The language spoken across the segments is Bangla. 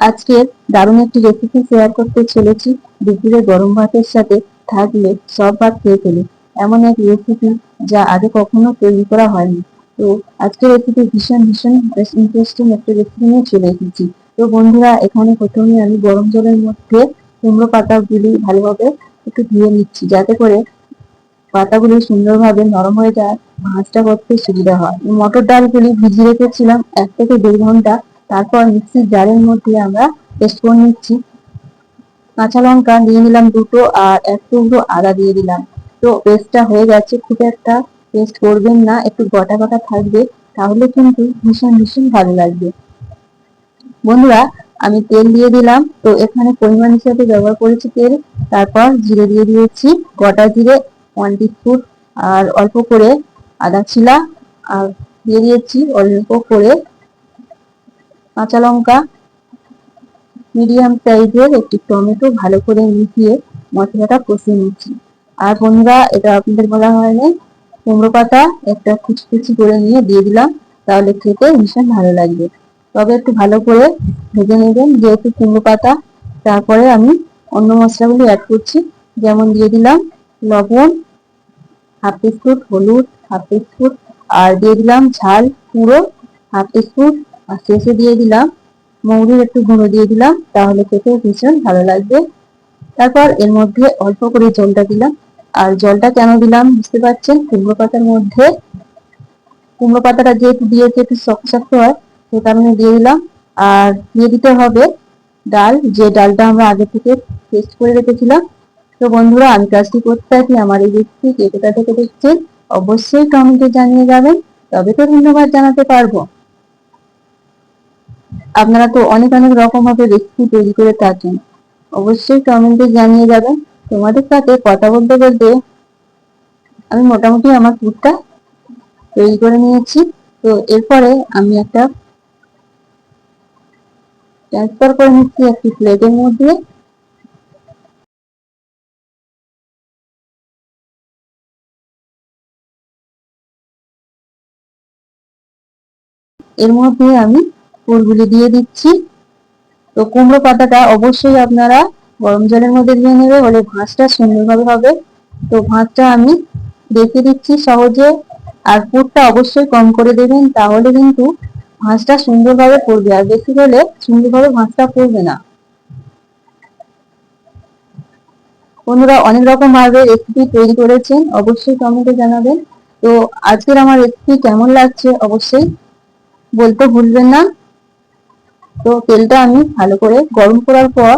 আজকে দারুণ একটি রেসিপি শেয়ার করতে চলেছি। দুপুরে গরম ভাতের সাথে থাকলে সব ভাত খেয়ে ফেলি এমন এক রেসিপি যা আগে কখনো তৈরি করা হয়নি। তো আজকের রেসিপি ভীষণ ভীষণ ইন্টারেস্টিং একটা রেসিপি নিয়ে চলে এসেছি। তো বন্ধুরা, এখানে প্রথমে আমি গরম জলের মধ্যে কুমড়ো পাতাগুলি ভালোভাবে একটু ধুয়ে নিচ্ছি, যাতে করে পাতাগুলি সুন্দরভাবে নরম হয়ে যায়, ভাঁজটা করতে সুবিধা হয়। মটর ডালগুলি ভিজিয়ে রেখেছিলাম 1 থেকে 1.5 ঘন্টা। তারপর মিক্সির জারের মধ্যে আমরা পেস্ট করে নিচ্ছি। কাঁচা লঙ্কা দিয়ে নিলাম দুটো, আর 1 টুকরো আদা দিয়ে দিলাম। তো পেস্টটা হয়ে গেছে। খুব একটা পেস্ট করবেন না, একটু গোটা গোটা থাকবে, তাহলে কিন্তু ভীষণ ভীষণ ভালো লাগবে। বন্ধুরা, আমি তেল দিয়ে দিলাম। তো এখানে পরিমাণ হিসাবে ব্যবহার করেছি তেল। তারপর জিরে দিয়ে দিয়েছি, গোটা জিরে 1 টিস্পুন, আর অল্প করে আদা ছিলা, আর দিয়ে দিয়েছি অল্প করে কাঁচা লঙ্কা, মিডিয়াম সাইজের একটি টমেটো ভালো করে মিশিয়ে মশলাটা কষিয়ে নিচ্ছি। আর বন্ধুরা, এটা আপনাদের বলা হয়নি, কুমড়ো পাতা একটা কুচি করে নিয়ে দিয়ে দিলাম, তাহলে খেতে ভীষণ ভালো লাগবে। তবে একটু ভালো করে ভেজে নেবেন, যেহেতু কুমড়ো পাতা। তারপরে আমি অন্য মশলাগুলো অ্যাড করছি, যেমন দিয়ে দিলাম লবণ 1/2 টিস্পুন, হলুদ 1/2 টিস্পুন, আর দিয়ে দিলাম ঝাল পুরো 1/2 টিস্পুন, আর শেষে দিয়ে দিলাম মৌরির একটু গুঁড়ো দিয়ে দিলাম, তাহলে খেতে ভীষণ ভালো লাগবে। তারপর এর মধ্যে অল্প করে জলটা দিলাম। আর জলটা কেন দিলাম বুঝতে পারছেন, কুমড়ো পাতাটা যেহেতু দিয়েছে একটু শক্ত শক্ত হয়, সে কারণে দিয়ে দিলাম। আর দিয়ে দিতে হবে ডাল, যে ডালটা আমরা আগে থেকে পেস্ট করে রেখেছিলাম। তো বন্ধুরা, আমি কাজটি করতে থাকি। আমার এই রেসিপি কে কোথা থেকে দেখছেন অবশ্যই কমেন্টে জানিয়ে যাবেন, তবে তো ধন্যবাদ জানাতে পারবো। আপনারা তো অনেক অনেক রকম ভাবে রেসিপি তৈরি করে থাকেন, অবশ্যই কমেন্টে জানিয়ে যাবেন। তোমাদের সাথে কথা বলতে বলতে আমি মোটামুটি আমার পুরটা তৈরি করে নিয়েছি। তো এরপরে আমি একটা ট্রান্সফার করে নিচ্ছি একটি প্লেটের মধ্যে। এর মধ্যে আমি ফুলগুলি দিয়ে দিচ্ছি। তো কুমড়ো পাতাটা অবশ্যই আপনারা গরম জলের মধ্যে দিয়ে নেবে, হলে ভাঁজটা সুন্দরভাবে হবে। তো ভাঁজটা আমি দেখে দিচ্ছি সহজে। আর পুরটা অবশ্যই কম করে দেবেন, তাহলে কিন্তু ভাঁজটা সুন্দরভাবে পড়বে, আর বেশি হলে সুন্দরভাবে ভাঁজটা পড়বে না। বন্ধুরা, অনেক রকম ভাবে রেসিপি তৈরি করেছেন, অবশ্যই কমেন্টে জানাবেন। তো আজকের আমার রেসিপি কেমন লাগছে অবশ্যই বলতে ভুলবেন না। তো তেলটা আমি ভালো করে গরম করার পর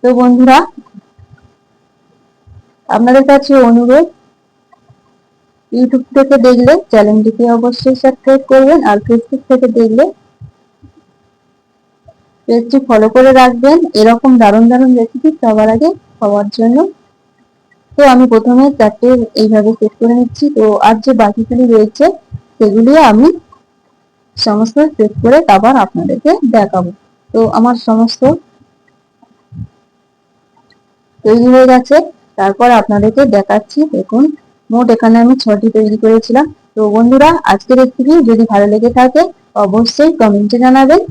তো বন্ধুরা, আপনাদের কাছে অনুরোধ, ইউটিউব থেকে দেখলে চ্যানেলটিকে অবশ্যই সাবস্ক্রাইব করবেন, আর ফেসবুক থেকে দেখলে পেজটি ফলো করে রাখবেন, এরকম দারুণ দারুণ রেসিপি সবার আগে পাওয়ার জন্য। তো আমি প্রথমে 4টে এইভাবে সেট করে নিচ্ছি। তো আর যে বাকিগুলি রয়েছে সেগুলি আমি সমস্ত সেট করে আবার আপনাদেরকে দেখাবো। তো আমার সমস্ত তৈরি হয়ে গেছে, তারপর আপনাদেরকে দেখাচ্ছি। দেখুন, মোট এখানে আমি 6টি তৈরি করেছিলাম। তো বন্ধুরা, আজকের রেসিপি যদি ভালো লেগে থাকে অবশ্যই কমেন্টে জানাবেন।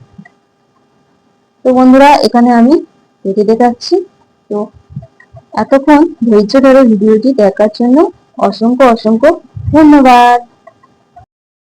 তো বন্ধুরা, এখানে আমি কেটে দেখাচ্ছি। তো এতক্ষণ ধৈর্য ধরে ভিডিওটি দেখার জন্য অসংখ্য অসংখ্য ধন্যবাদ।